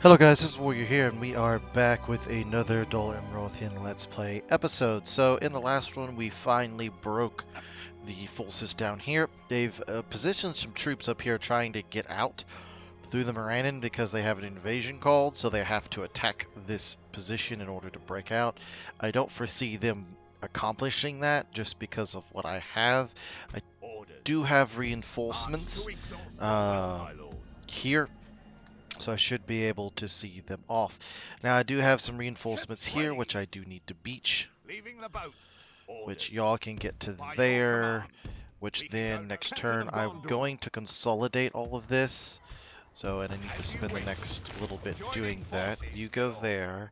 Hello guys, this is Warrior here, and we are back with another Dol Amrothian Let's Play episode. So in the last one, we finally broke the forces down here. They've positioned some troops up here trying to get out through the Morannon because they have an invasion called, so they have to attack this position in order to break out. I don't foresee them accomplishing that just because of what I have. I do have reinforcements here, so I should be able to see them off. Now I do have some reinforcements here, which I do need to beach, which y'all can get to there, which then next turn I'm going to consolidate all of this. So, and I need to spend the next little bit doing that. You go there.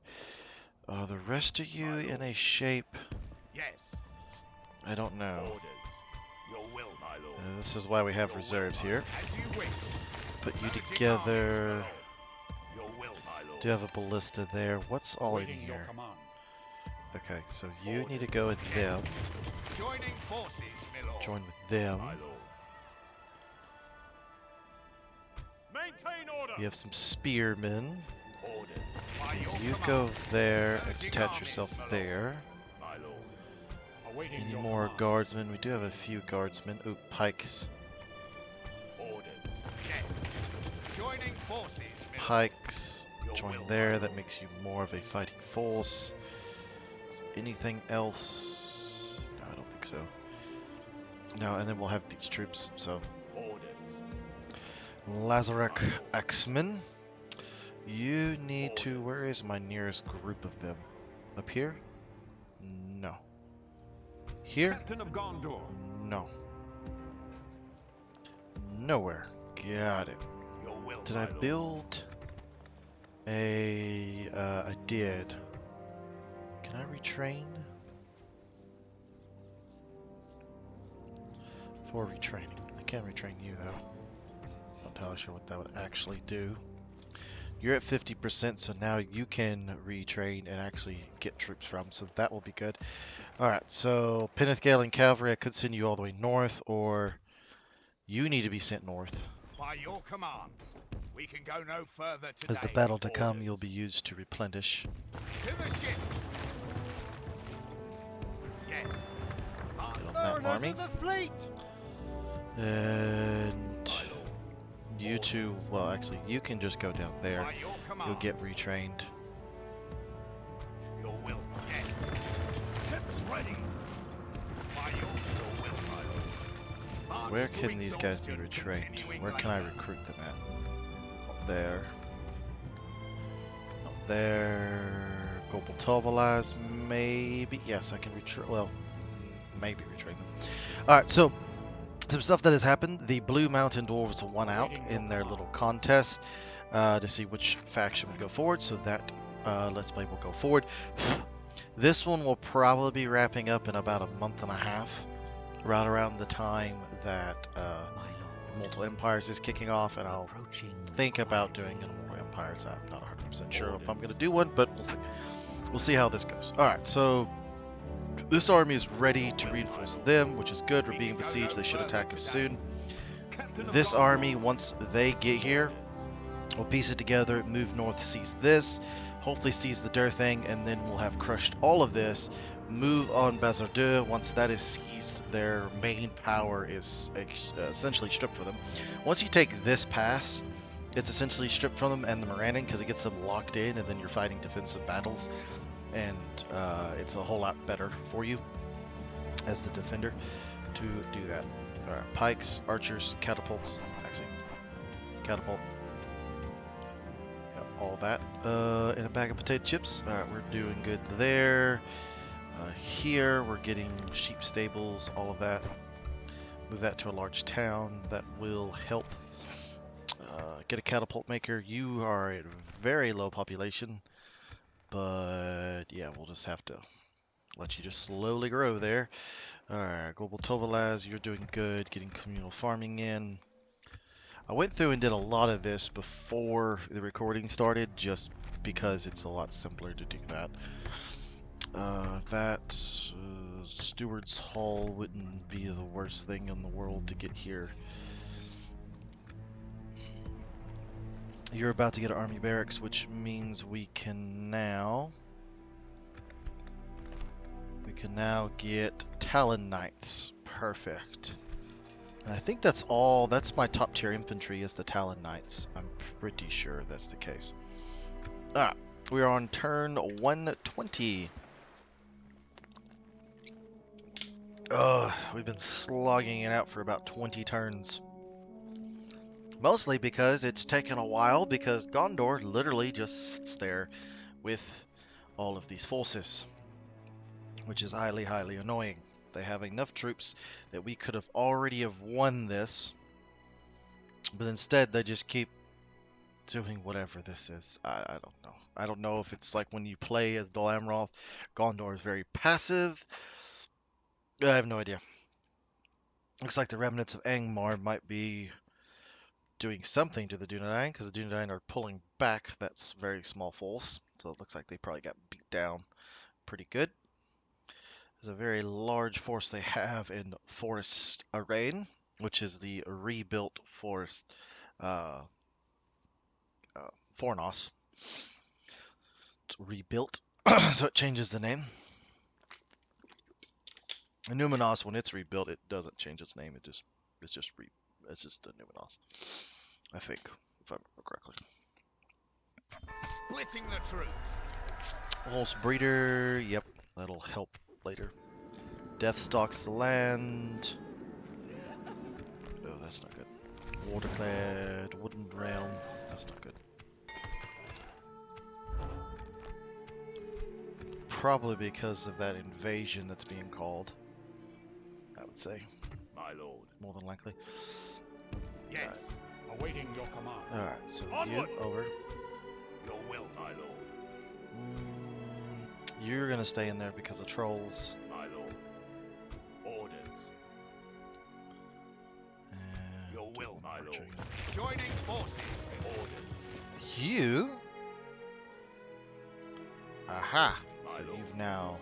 The rest of you in a shape, I don't know. This is why we have reserves here. Put you together. Do have a ballista there. What's all in here? Okay, so you need to go with them. Join with them. You have some spearmen. So you go there and detach yourself there. Any more guardsmen? We do have a few guardsmen. Ooh, pikes. Pikes. Join there. That makes you more of a fighting force. Anything else? No, I don't think so. No, and then we'll have these troops, so. Lazarek Axemen. You need to, where is my nearest group of them? Up here? No. Here? Captain of Gondor. No. Nowhere. Got it. Did I build a, I did. Can I retrain? For retraining. I can't retrain you though. Not entirely sure what that would actually do. You're at 50%, so now you can retrain and actually get troops from, so that will be good. Alright, so Peneth Gale and Cavalry, I could send you all the way north, or you need to be sent north. By your command, we can go no further today. As the battle to come, you'll be used to replenish. To the ships. Yes. Get on that army. And you two, well actually, you can just go down there. By your command, You'll get retrained. your will. Yes. Ships ready. By your will, my lord. March Where to can these guys be exhaustion, retrained? continuing Where can I later. recruit them at? Up there. Up there. Gobel Tovalaz, maybe. Yes, I can retrain. Well, maybe retrain them. Alright, so some stuff that has happened. The Blue Mountain Dwarves won out in their little contest to see which faction would go forward, so that Let's Play will go forward. This one will probably be wrapping up in about a month and a half, right around the time that Immortal Empires is kicking off, and I'll think about doing Immortal Empires. I'm not 100% sure if I'm going to do one, but we'll see. We'll see how this goes. Alright, so this army is ready to reinforce them, which is good. We're being besieged. They should attack us soon. This army, once they get here, we'll piece it together, move north, seize this, hopefully seize the Durthang, and then we'll have crushed all of this. Move on Bazardeux. Once that is seized, their main power is essentially stripped from them. Once you take this pass, it's essentially stripped from them and the Morannon, because it gets them locked in, and then you're fighting defensive battles. And it's a whole lot better for you as the defender to do that. Alright, pikes, archers, catapults, actually, catapult. Yep, all that in a bag of potato chips. Alright, we're doing good there. Here, we're getting sheep stables, all of that. Move that to a large town. That will help. Get a catapult maker. You are at very low population. But yeah, we'll just have to let you just slowly grow there. Alright, Global Tovalaz, you're doing good, getting communal farming in. I went through and did a lot of this before the recording started, just because it's a lot simpler to do that. Steward's Hall wouldn't be the worst thing in the world to get here. You're about to get an army barracks, which means we can now get Talon Knights. Perfect. And I think that's all. That's my top tier infantry is the Talon Knights. I'm pretty sure that's the case. Ah, we are on turn 120. We've been slogging it out for about 20 turns. Mostly because it's taken a while, because Gondor literally just sits there with all of these forces, which is highly, highly annoying. They have enough troops that we could have already have won this, but instead they just keep doing whatever this is. I don't know. I don't know if it's like when you play as Dol Amroth, Gondor is very passive. I have no idea. Looks like the remnants of Angmar might be doing something to the Dunedain, because the Dunedain are pulling back that very small force. So it looks like they probably got beat down pretty good. There's a very large force they have in Forest Arraign, which is the rebuilt forest Fornos. It's rebuilt, so it changes the name. And Numenos, when it's rebuilt, it doesn't change its name. It's just a Numenos, I think, if I remember correctly. Splitting the troops. Horse breeder, yep, that'll help later. Death stalks the land. Oh, that's not good. Waterclad, wooden realm. That's not good. Probably because of that invasion that's being called, I would say. My lord. More than likely. Yes. Awaiting your command. Alright, so Onward. you, over. Your will, my lord. You're gonna stay in there because of trolls. My lord. Orders. And Your will, my lord. you. Joining forces. Orders. You? Aha! My So lord. you've now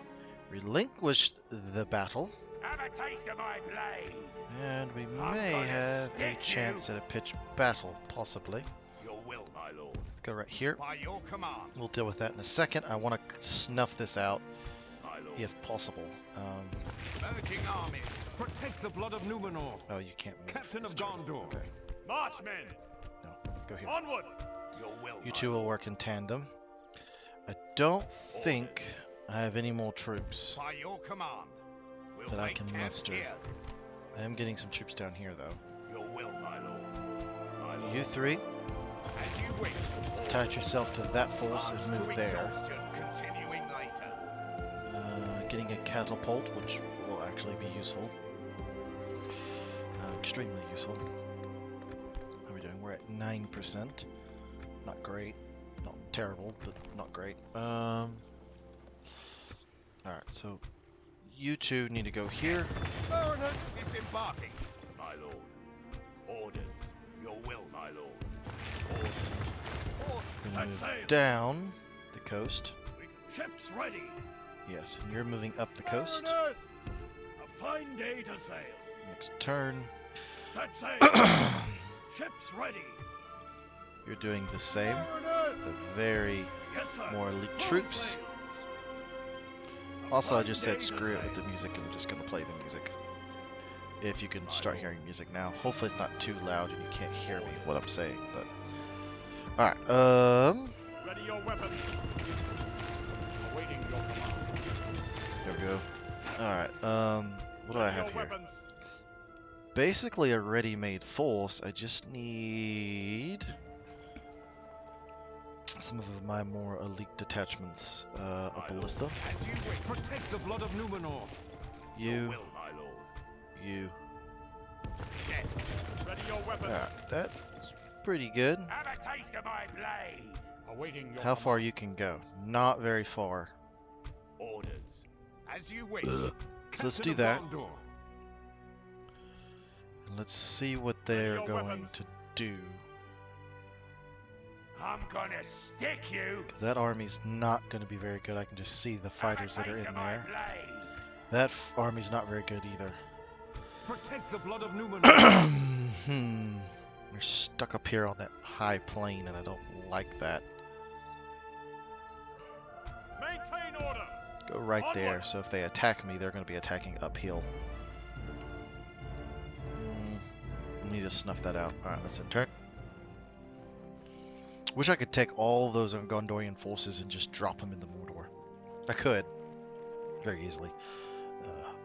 relinquished the battle. Have a taste of my blade. And we I'm may gonna have a stick chance you. at a pitched battle, possibly. Your will, my lord. Let's go right here. By your command. We'll deal with that in a second. I want to snuff this out, My lord. if possible. Merging armies. Protect the blood of Numenor. Oh, you can't move. Captain this of turn. Gondor. Okay. Marchmen. No, go here. Onward. Your will. You my two will lord. work in tandem. I don't think I have any more troops By your command. We'll that I make can camp muster. here. I am getting some troops down here, though. Your will, my lord. My lord. You three, As you wish. attach yourself to that force March and to move there. exhaustion, continuing later. Getting a catapult, which will actually be useful. Extremely useful. How are we doing? We're at 9%. Not great. Not terrible, but not great. Alright, so you two need to go here. Foreigners disembarking. My lord. Orders. Your will, my lord. Orders. Gonna Set sail. move down the coast. Ships ready. Yes, and you're moving up the coast. Foreigners. A fine day to sail. Next turn. Set sail. Ships ready. You're doing the same. Foreigners. The very Yes, sir. more elite Full troops. sails. A Also, I fine just day said to screw it with sail. the music, and I'm just going to play the music. If you can start hearing music now. Hopefully it's not too loud and you can't hear me, what I'm saying, but... Alright, Ready your weapons. Awaiting your command. there we go. Alright, what do I Ready have your here? weapons. Basically a ready-made force, I just need... some of my more elite detachments, a ballista. As you wish. Protect the blood of Numenor. Your You, will, my lord. you. Yes. Ready your weapons. Alright, that's pretty good. Have a taste of my blade. Awaiting your How far you can go? Not very far. orders. As you wish. So let's Captain do of that. Gondor. And let's see what they're your going weapons. to do. I'm gonna stick you. Because that army's not going to be very good. I can just see the fighters that are in there. Blade. That army's not very good either. Protect the blood of Numenor. We're stuck up here on that high plane, and I don't like that. Maintain order. Go right Onward. there, so if they attack me, they're going to be attacking uphill. We need to snuff that out. Alright, let's turn. Wish I could take all those Gondorian forces and just drop them in the Mordor. I could. Very easily.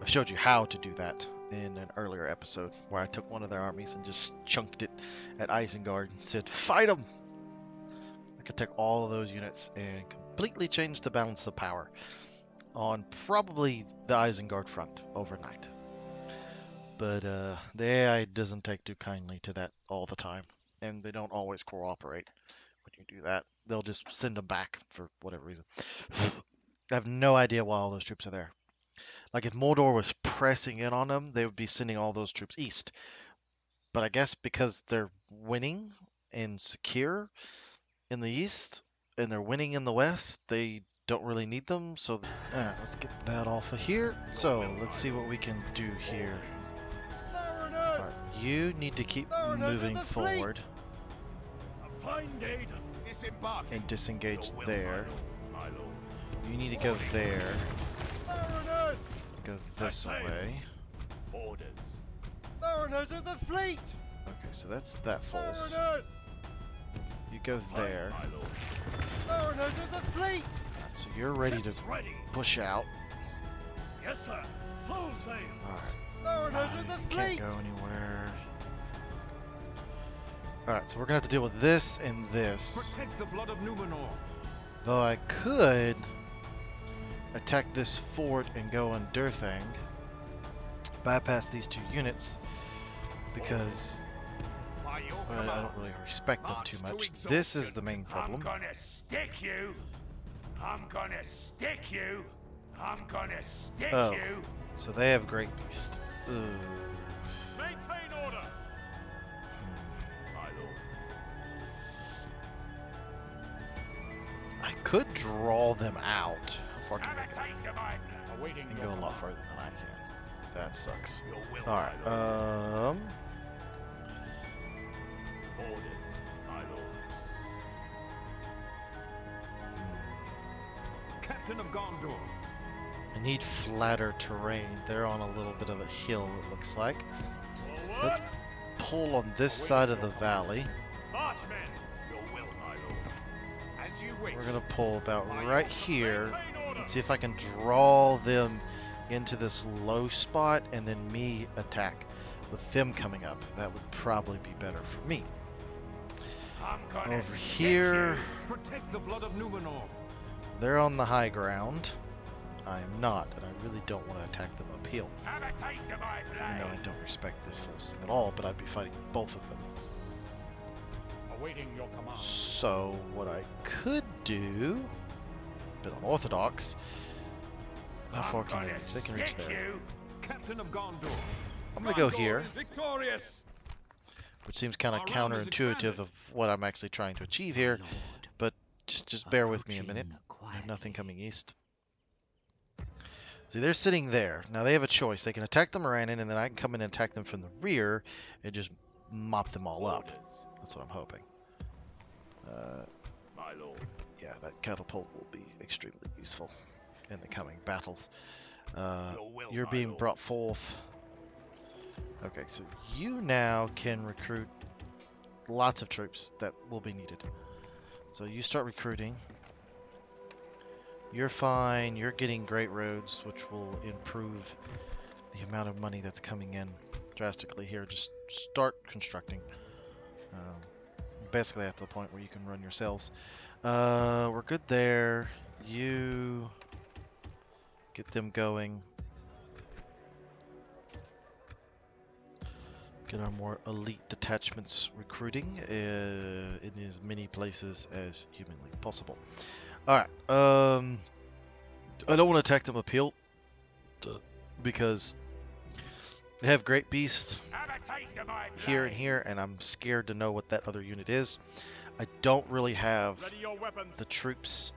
I showed you how to do that in an earlier episode, where I took one of their armies and just chunked it at Isengard and said, fight them! I could take all of those units and completely change the balance of power on probably the Isengard front overnight. But the AI doesn't take too kindly to that all the time, and they don't always cooperate when you do that. They'll just send them back for whatever reason. I have no idea why all those troops are there. Like if Mordor was pressing in on them, they would be sending all those troops east. But I guess because they're winning and secure in the east, and they're winning in the west, they don't really need them. So, alright, let's get that off of here. So, let's see what we can do here. Alright, you need to keep moving forward. A fine day to disembark. And disengage there. You need to go there. Go this way. Orders. Mariners of the fleet! Okay, so that's that false. You go there. Mariners of the fleet! Alright, so you're ready to Ready. push out. Yes, sir. Full sail. Alright. Mariners of the You can't fleet! go anywhere. Alright, so we're gonna have to deal with this and this. Protect the blood of Numenor. Though I could attack this fort and go on Durthang, bypass these two units, because By your I command. don't really respect them March too to much. exhaustion. This is the main I'm problem. gonna stick you. I'm gonna stick you. I'm gonna stick Oh. you. So they have Great Beast. Ugh. Maintain order. My lord. I could draw them out. How far can Have they a go? taste of my awaiting And your go a lot command. further than I can. That sucks. Your will, Alright, my lord. Orders, my lord. Captain of Gondor. I need flatter terrain. They're on a little bit of a hill, it looks like. Forward. Let's pull on this side of the valley. Marchmen. Your will, my lord. As you wish. We're gonna pull about By right your here maintain order. and see if I can draw them into this low spot and then me attack with them coming up. That would probably be better for me. I'm gonna Over stick here, you. Protect the blood of Numenor. they're on the high ground. I am not, and I really don't want to attack them uphill. Have a taste of my I know I blade. don't respect this force at all, but I'd be fighting both of them. Awaiting your command. So, what I could do, a bit unorthodox, how far I'm can they gonna reach? They can reach stick there. you. Captain of Gondor. I'm gonna go Gondor here, is victorious. which seems kind of Our realm is counterintuitive expanded. of what I'm actually trying to achieve here, but just bear with me a minute. I have nothing coming east. See, they're sitting there. Now they have a choice. They can attack the Morannon, and then I can come in and attack them from the rear and just mop them all up. Orders, That's what I'm hoping. my lord. Yeah, that catapult will be extremely useful in the coming battles. Your will, You're my being lord. brought forth. Okay, so you now can recruit lots of troops that will be needed. So you start recruiting. You're fine. You're getting great roads, which will improve the amount of money that's coming in drastically here. Just start constructing. Basically at the point where you can run yourselves. We're good there. You get them going. Get our more elite detachments recruiting in as many places as humanly possible. Alright, I don't want to attack them uphill because they have Great Beast Have a taste of my here and blade. here, and I'm scared to know what that other unit is. I don't really have Ready your weapons. the troops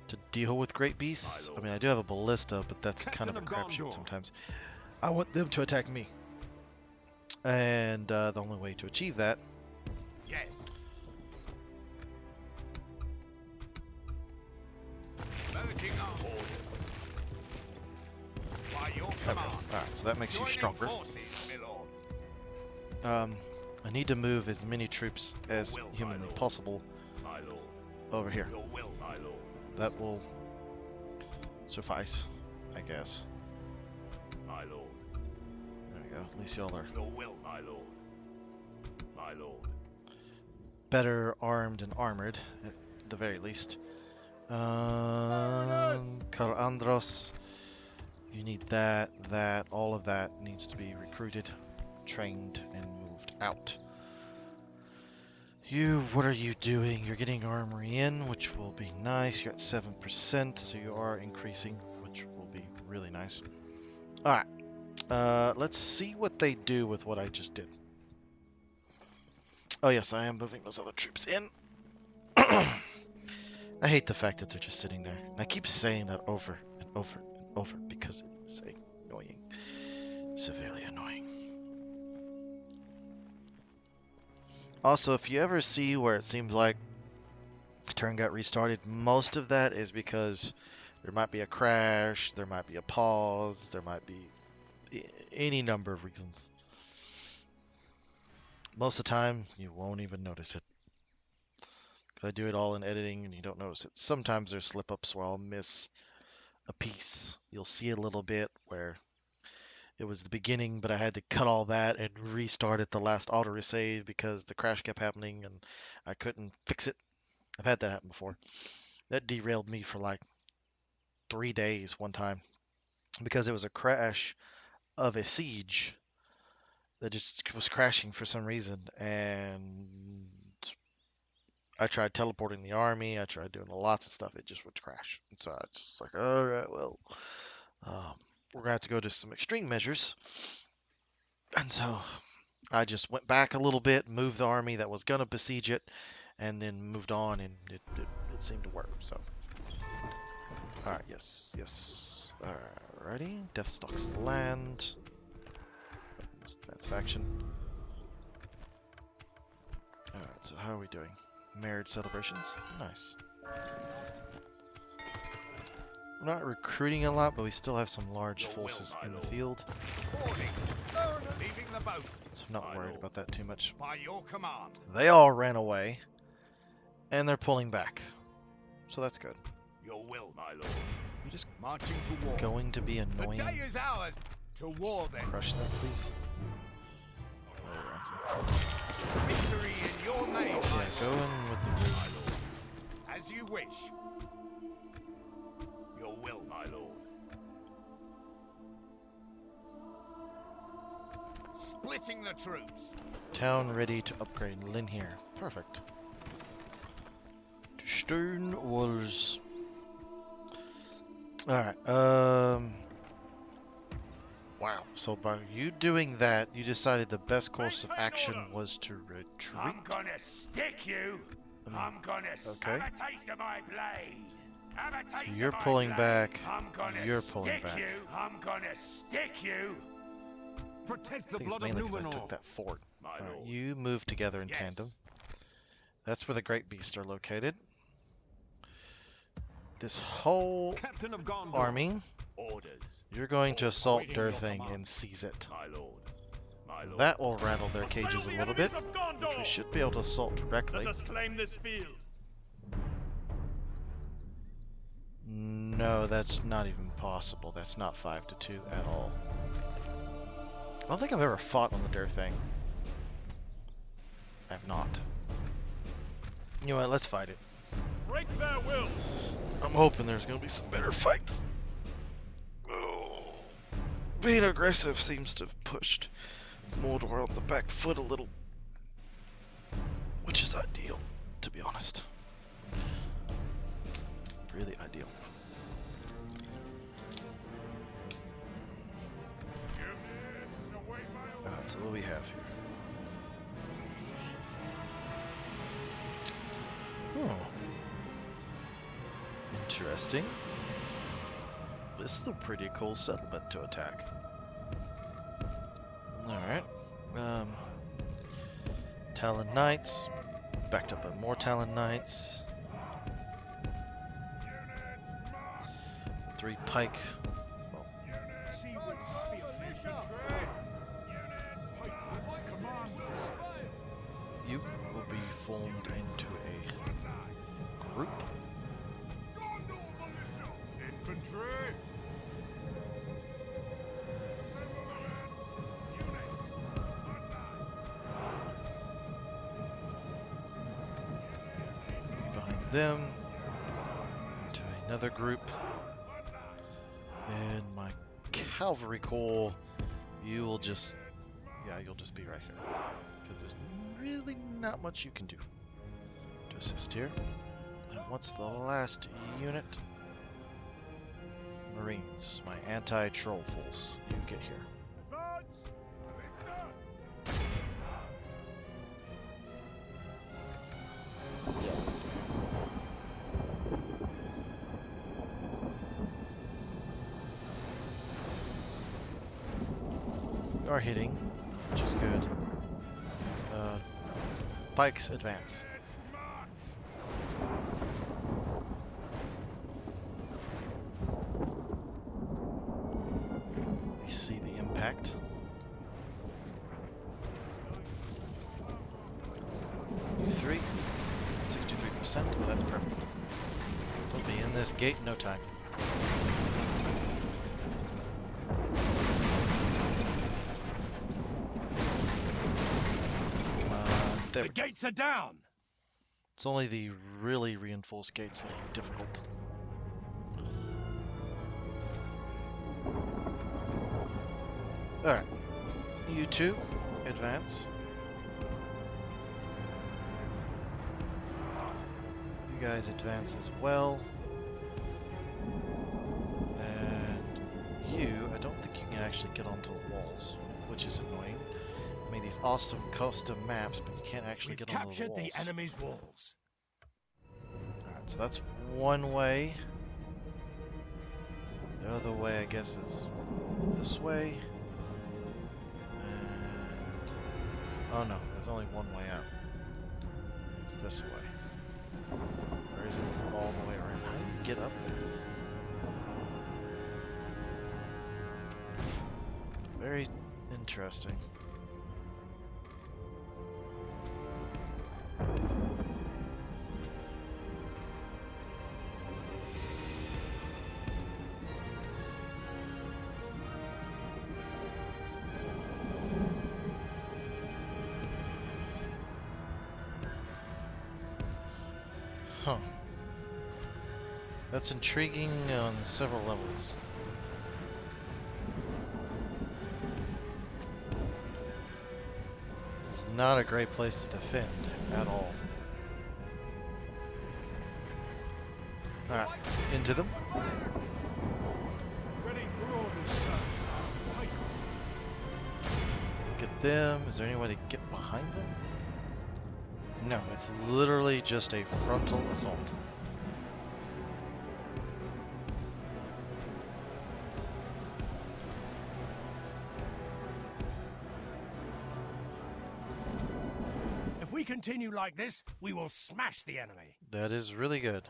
to deal with Great Beasts. I mean, I do have a ballista, but that's kind of a Captain of crapshoot Gondor. sometimes. I want them to attack me. And the only way to achieve that Urging on. Orders. By your Okay. command. Alright, so that makes you Joining stronger. forces, my lord. I need to move as many troops as Will, my humanly lord. possible My lord. over here. Your will, my lord. That will suffice, I guess. My lord. There we go. At least y'all are Your will, my lord. My lord. better armed and armored, at the very least. Dol Amroth, you need that, all of that needs to be recruited, trained, and moved out. You, what are you doing? You're getting armory in, which will be nice. You're at 7%, so you are increasing, which will be really nice. Alright, let's see what they do with what I just did. Oh yes, I am moving those other troops in. I hate the fact that they're just sitting there. And I keep saying that over and over and over because it is annoying. Severely annoying. Also, if you ever see where it seems like the turn got restarted, most of that is because there might be a crash, there might be a pause, there might be any number of reasons. Most of the time, you won't even notice it. I do it all in editing and you don't notice it. Sometimes there's slip-ups where I'll miss a piece. You'll see a little bit where it was the beginning, but I had to cut all that and restart at the last auto-resave because the crash kept happening and I couldn't fix it. I've had that happen before. That derailed me for like 3 days one time because it was a crash of a siege that just was crashing for some reason, and I tried teleporting the army. I tried doing lots of stuff. It just would crash. And so I was just like, all right, well, we're gonna have to go to some extreme measures. And so I just went back a little bit, moved the army that was gonna besiege it, and then moved on, and it seemed to work. So, all right, yes. Alrighty, Death stalks the land. That's faction. All right, so how are we doing? Marriage celebrations, nice. We're not recruiting a lot, but we still have some large forces in the field. Boarding. Leaving the boat. So I'm not worried about that too much. By your command. They all ran away, and they're pulling back. So that's good. Your will, my lord. You just Marching to war. going to be The annoying. day is ours. To war then. Crush them, please. Oh, ransom. Victory in your name, Yeah, my go lord. in with the root. As you wish. Your will, my lord. Splitting the troops. Town ready to upgrade Lynn here. Perfect. To stone walls. Alright, wow, so by you doing that, you decided the best course of action was to retreat? I'm gonna stick you. I'm gonna okay. have a taste of my blade. Have a taste So you're of my pulling blade. back, I'm gonna you're pulling stick back. you. I'm gonna stick you. Protect I the think it's blood of mainly because I Numenor. took that fort. My Alright, lord. you move together in Yes. tandem. That's where the Great Beasts are located. This whole Captain of Gondor. army, Orders. you're going to assault Awaiting your Durthang command. and seize it. My lord. My lord. That will rattle their cages a little bit, of which we should be able to assault directly. Let us claim this field. No, that's not even possible. That's not 5-2 at all. I don't think I've ever fought on the Durthang. I have not. You know what, let's fight it. Break their will. I'm hoping there's going to be some better fights. Oh. Being aggressive seems to have pushed Mordor on the back foot a little. Which is ideal, to be honest. Really ideal. Alright, so what do we have here? Oh. Interesting. This is a pretty cool settlement to attack. Alright. Talon Knights. Backed up by more Talon Knights. 3 pike. See what spearmen pike commanders. You will be formed into a group. Gondor militia. Infantry. Behind them. Into another group. And my cavalry corps, you will just, yeah, you'll just be right here. Because there's really not much you can do to assist here. And what's the last unit? Marines, my anti-troll force. You get here. Advance. You are hitting, which is good. Pikes advance. We see the impact. U3, 63%. Oh, that's perfect. We'll be in this gate in no time. The gates are down. It's only the really reinforced gates that are difficult. Alright. You two, advance. You guys advance as well. And you, I don't think you can actually get onto the walls, which is annoying. I mean, these awesome custom maps, but you can't actually We've get onto the captured walls. the enemy's walls. Alright, so that's one way. The other way, I guess, is this way. And... oh no, there's only one way out. It's this way. Or is it all the way around? How do you get up there? Very interesting. Huh. That's intriguing on several levels. It's not a great place to defend at all. Alright, into them. Ready for orders, sir. Pike. Get them. Is there any way to get behind them? No, it's literally just a frontal assault. If we continue like this, we will smash the enemy. That is really good,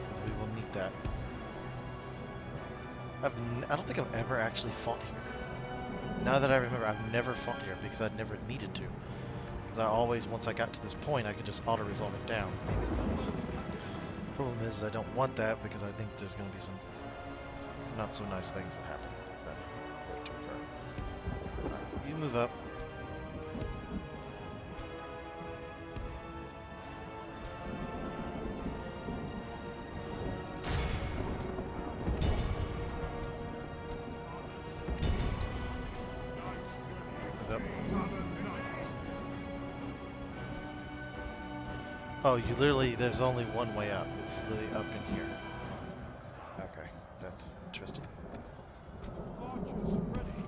because we will need that. I don't think I've ever actually fought here. Now that I remember, I've never fought here because I never needed to. Because I always, once I got to this point, I could just auto-resolve it down. Problem is I don't want that because I think there's going to be some not so nice things that happen if that were to occur. Alright, you move up. Move up. Oh, you literally, there's only one way up. It's literally up in here. Okay, that's interesting. Archers ready.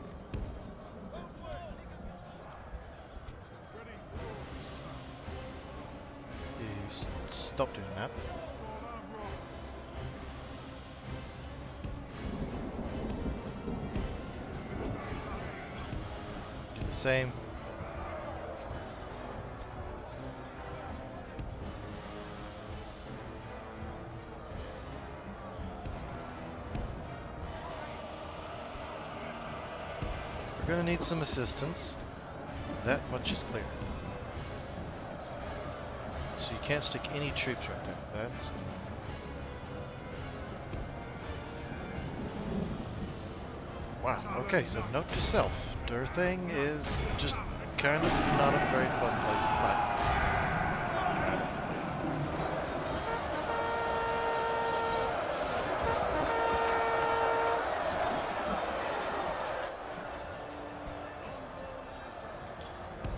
Ready for orders, You stop doing that. sir. Dol Amroth. Do the same. gonna need some assistance. That much is clear. So you can't stick any troops right there. That's... Wow, okay, so note to self. Durthang is just kind of not a very fun place to fight.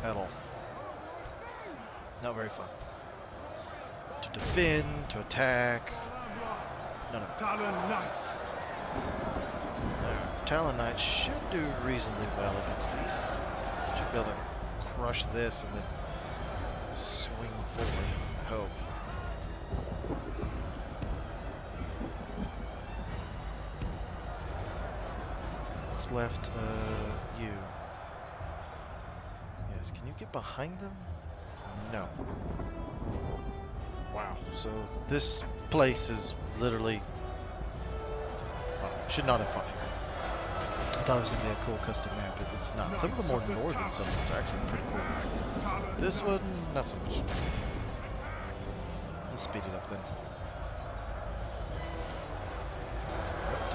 At all. Not very fun. To defend, to attack, none of it. Talon Knights. Talon Knights should do reasonably well against these. Should be able to crush this and then swing forward, I hope. What's left? You. Yes, can you get behind them? No. Wow, so this place is literally... Well, should not have fought here. I thought it was going to be a cool custom map, but it's not. Some of the more northern settlements are actually pretty cool. This one, not so much. Let's speed it up then.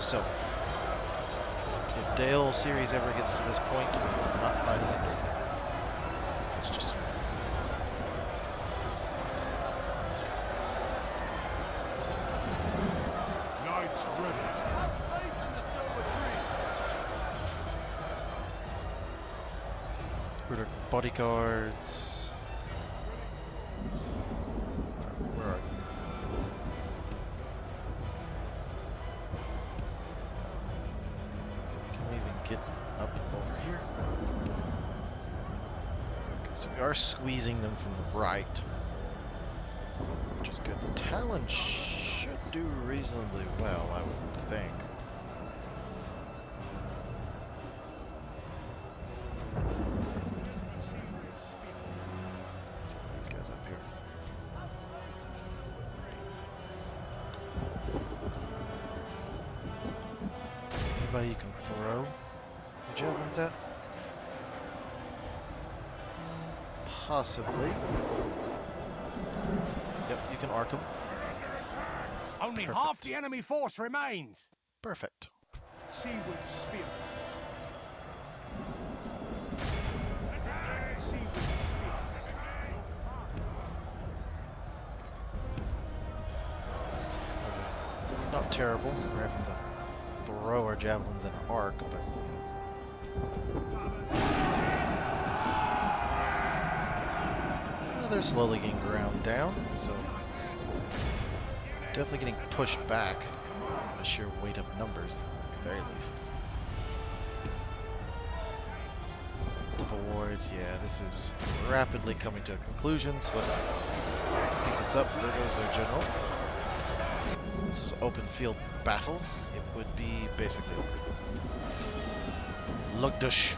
So, if Dale series ever gets to this point, we're not fighting it. It's just... Knights ready. Recruit bodyguards. Where are you? Can we even get up over here? Okay, so we are squeezing them from the right, which is good. The Talon should do reasonably well, I would think. You can throw the javelins at? Possibly. Yep, you can arc them. Only half the enemy force remains. Perfect. Seaward spear. Not terrible. We're having to throw our javelins in an arc, but they're slowly getting ground down, so definitely getting pushed back by sheer weight of numbers, at the very least. Temple wards, yeah, this is rapidly coming to a conclusion, so let's speed this up. There goes their general. This is open field battle. It would be basically Lugdush,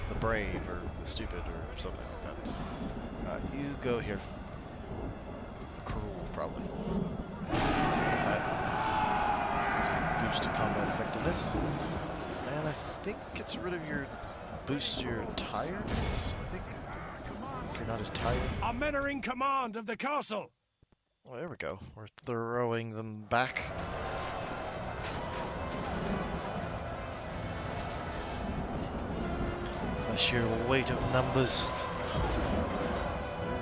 the brave, or the stupid, or something like that. You go here. The cruel, probably. That boost to combat effectiveness. And I think gets rid of your boost to your tiredness, I think. You're not as tired. Our men are in command of the castle. Well, there we go. We're throwing them back. By sheer weight of numbers.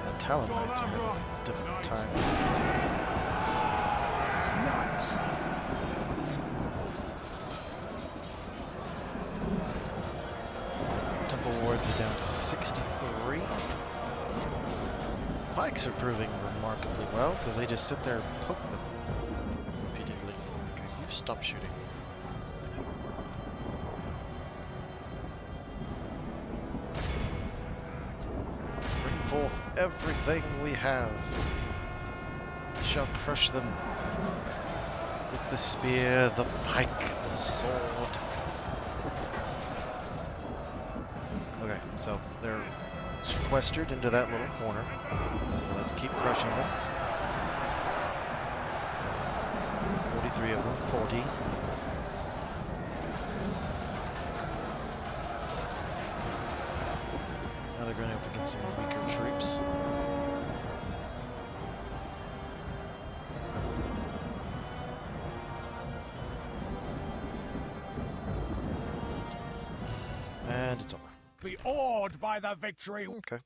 The Talon Knights are having a difficult time. Temple wards are down to 63. Pikes are proving remarkably well because they just sit there and poke them repeatedly. Okay, you stop shooting. Bring forth everything we have. We shall crush them with the spear, the pike, the sword. Okay, so they're sequestered into that little corner. So let's keep crushing them. 43 of them, 40. get some weaker troops. And it's over. Be awed by the victory. Okay.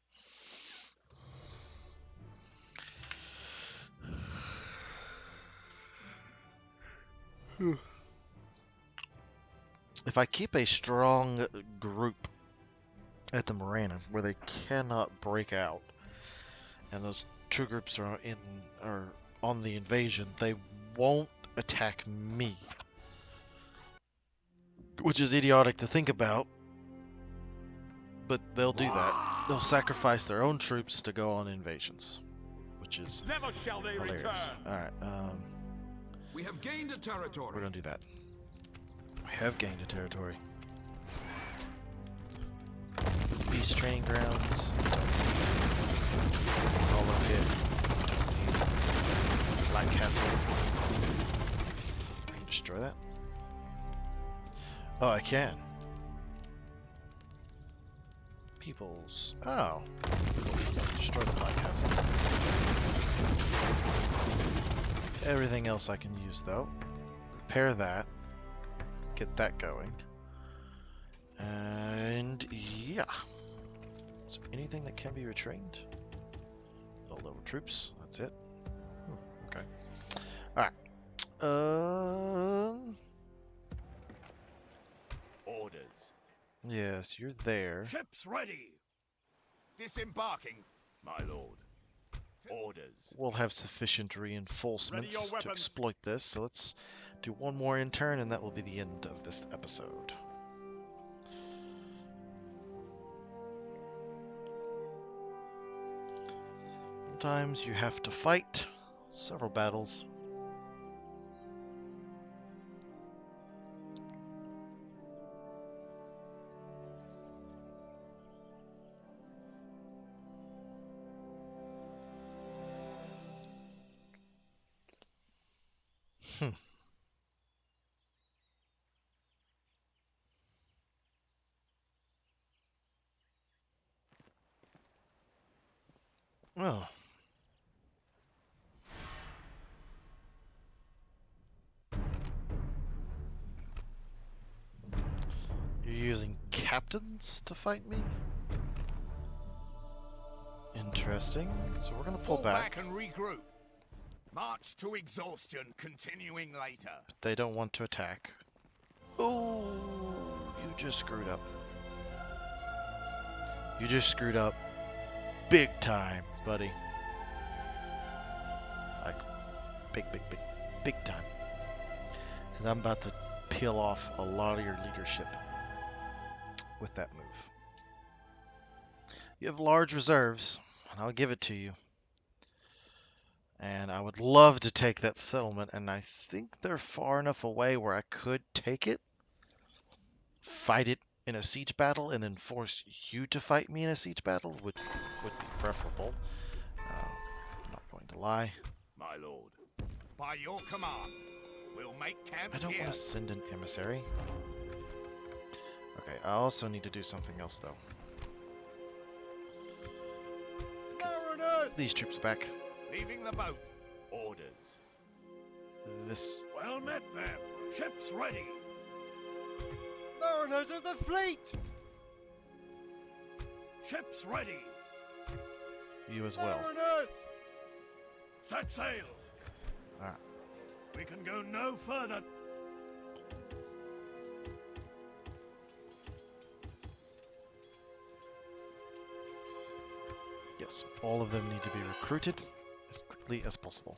If I keep a strong group at the Marana where they cannot break out, and those two groups are on the invasion, they won't attack me. Which is idiotic to think about, but they'll do that. They'll sacrifice their own troops to go on invasions, which is Never shall they hilarious. return. Alright, We have gained a territory. we're gonna do that. We have gained a territory. Beast training grounds. Hollow pit. Don't need Black Castle. I can destroy that. Oh, I can. Peoples. Oh. Destroy the Black Castle. Everything else I can use though. Repair that. Get that going. And yeah. So anything that can be retrained? Low level troops. That's it. Okay. Alright. Orders. Yes, you're there. Ships ready. Disembarking, my lord. Orders. We'll have sufficient reinforcements Ready your to weapons. exploit this. So let's do one more in turn, and that will be the end of this episode. Sometimes you have to fight several battles. Oh. You're using captains to fight me? Interesting. So we're gonna pull Fall back. and regroup. March to exhaustion, continuing later. They don't want to attack. Oh, you just screwed up. You just screwed up big time, buddy. Like, big time. Because I'm about to peel off a lot of your leadership with that move. You have large reserves, and I'll give it to you. And I would love to take that settlement, and I think they're far enough away where I could take it, fight it in a siege battle, and then force you to fight me in a siege battle would be preferable. I'm not going to lie. My lord, by your command, we'll make camp I don't here. want to send an emissary. Okay, I also need to do something else though. Mariners! These troops are back. Leaving the boat. Orders. This Well met them. Ships ready. Mariners of the fleet! Ships ready. you as well. Mariners! Set sail. Alright. We can go no further. Yes, all of them need to be recruited as quickly as possible.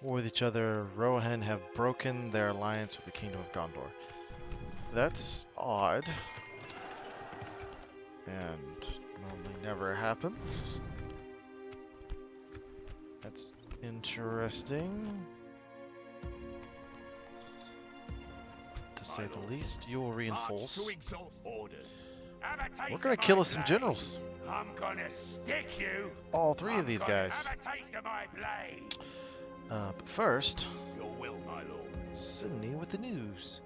War with each other, Rohan have broken their alliance with the Kingdom of Gondor. That's odd. And normally never happens. That's interesting. To say the least, you will March reinforce. to exhaust. Orders. We're gonna kill us some generals. I'm gonna stick you. All three of these guys. Have a taste of my blade. But first, Your will, my lord. send me with the news.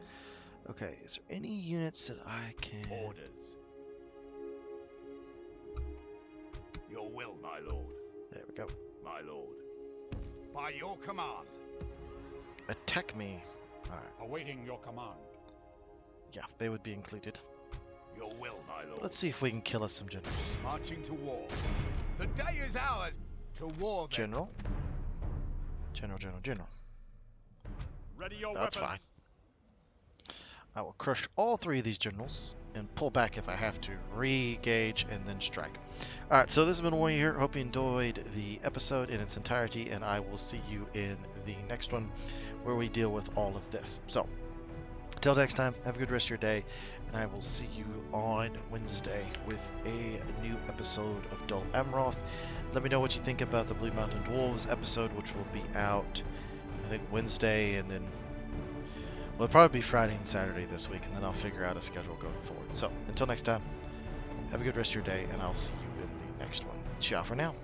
Okay, is there any units that I can... Orders. Your will, my lord. There we go. My lord. By your command. Attack me. Alright. Awaiting your command. Yeah, they would be included. Your will, my lord. Let's see if we can kill us some generals. Marching to war. The day is ours. To war, then. General. General. Ready your That's weapons. fine. I will crush all 3 of these generals and pull back if I have to. Re-gauge and then strike. Alright, so this has been Warrior here. Hope you enjoyed the episode in its entirety, and I will see you in the next one where we deal with all of this. So, until next time, have a good rest of your day, and I will see you on Wednesday with a new episode of Dol Amroth. Let me know what you think about the Blue Mountain Dwarves episode, which will be out, I think, Wednesday, and then, well, it'll probably be Friday and Saturday this week, and then I'll figure out a schedule going forward. So, until next time, have a good rest of your day, and I'll see you in the next one. Ciao for now.